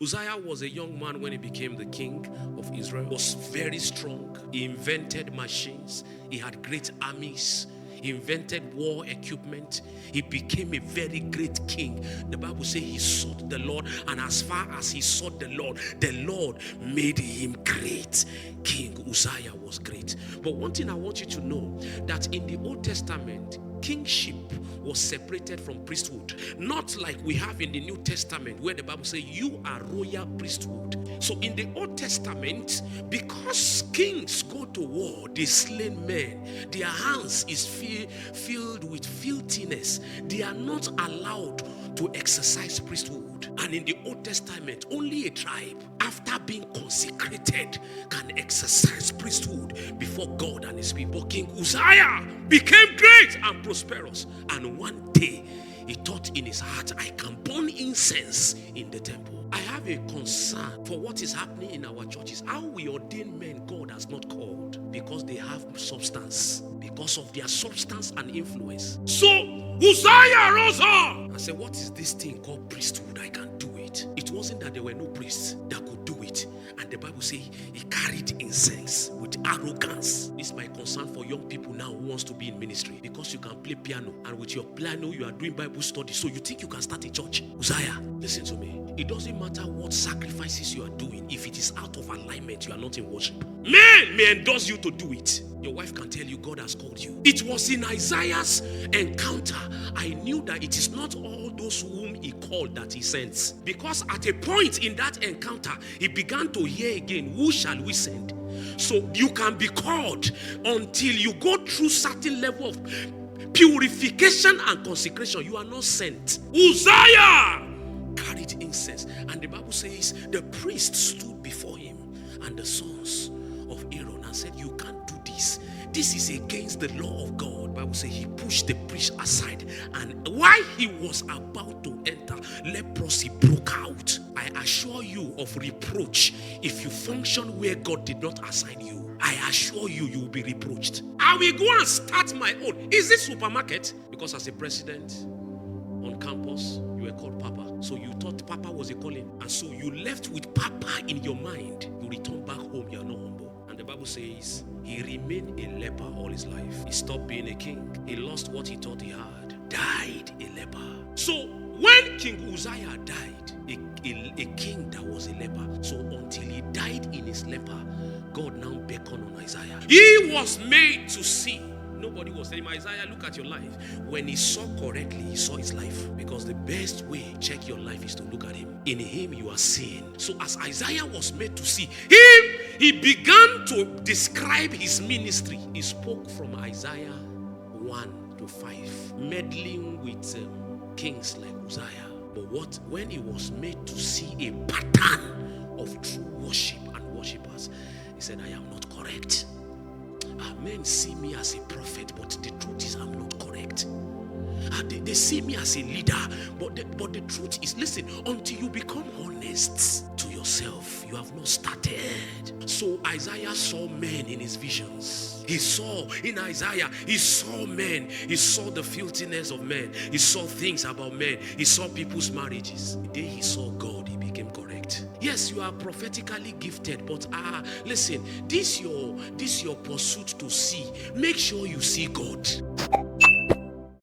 Uzziah was a young man when he became the king of Israel. He was very strong. He invented machines. He had great armies. He invented war equipment. He became a very great king. The Bible says he sought the Lord, and as far as he sought the Lord made him great. King Uzziah was great. But one thing I want you to know, that in the Old Testament, kingship was separated from priesthood. Not like we have in the New Testament, where the Bible says you are royal priesthood. So in the Old Testament, because kings go to war, they slay men, their hands is filled with filthiness. They are not allowed to exercise priesthood. And in the Old Testament, only a tribe, after being consecrated, can exercise priesthood before God and his people. King Uzziah became great and prosperous. And one day, he thought in his heart, I can burn incense in the temple. I have a concern for what is happening in our churches. How we ordain men God has not called because they have substance, because of their substance and influence. So Uzziah rose up and said, what is this thing called priesthood? I can do it. It wasn't that there were no priests that could do it. And the Bible says he carried incense with arrogance. This is my concern for young people now who wants to be in ministry, because you can play piano, and with your piano you are doing Bible study, so you think you can start a church. Uzziah, listen to me. It doesn't matter what sacrifices you are doing. If it is out of alignment, you are not in worship. Men may endorse you to do it. Your wife can tell you God has called you. It was in Isaiah's encounter I knew that it is not all those whom he called that he sends. Because at a point in that encounter, he began to hear again, who shall we send? So you can be called until you go through certain level of purification and consecration. You are not sent. Uzziah carried incense, and the Bible says the priest stood before him and the sons of Aaron and said, you can't do this. This is against the law of God. The Bible says he pushed the priest aside, and while he was about to enter, leprosy broke out. I assure you of reproach if you function where God did not assign you. I assure you, you will be reproached. I will go and start my own. Is it supermarket? Because as a president on campus, you were called Papa. So you thought Papa was a calling. And so you left with Papa in your mind. You return back home, you are not humble. And the Bible says he remained a leper all his life. He stopped being a king. He lost what he thought he had. Died a leper. So when King Uzziah died, a king that was a leper. So until he died in his leper, God now beckoned on Isaiah. He was made to see. Nobody was telling him, Isaiah, look at your life. When he saw correctly, he saw his life. Because the best way to check your life is to look at him. In him, you are seeing. So as Isaiah was made to see him, he began to describe his ministry. He spoke from Isaiah 1 to 5, meddling with kings like Uzziah. But when he was made to see a pattern of true worship and worshippers, he said, I am not correct. Men see me as a prophet, but the truth is I'm not correct. They see me as a leader, but the truth is, listen, until you become honest to yourself, you have not started. So Isaiah saw men in his visions. He saw in Isaiah, he saw men. He saw the filthiness of men. He saw things about men. He saw people's marriages. The day he saw God, he became correct. Yes, you are prophetically gifted, but listen, this your pursuit to see. Make sure you see God.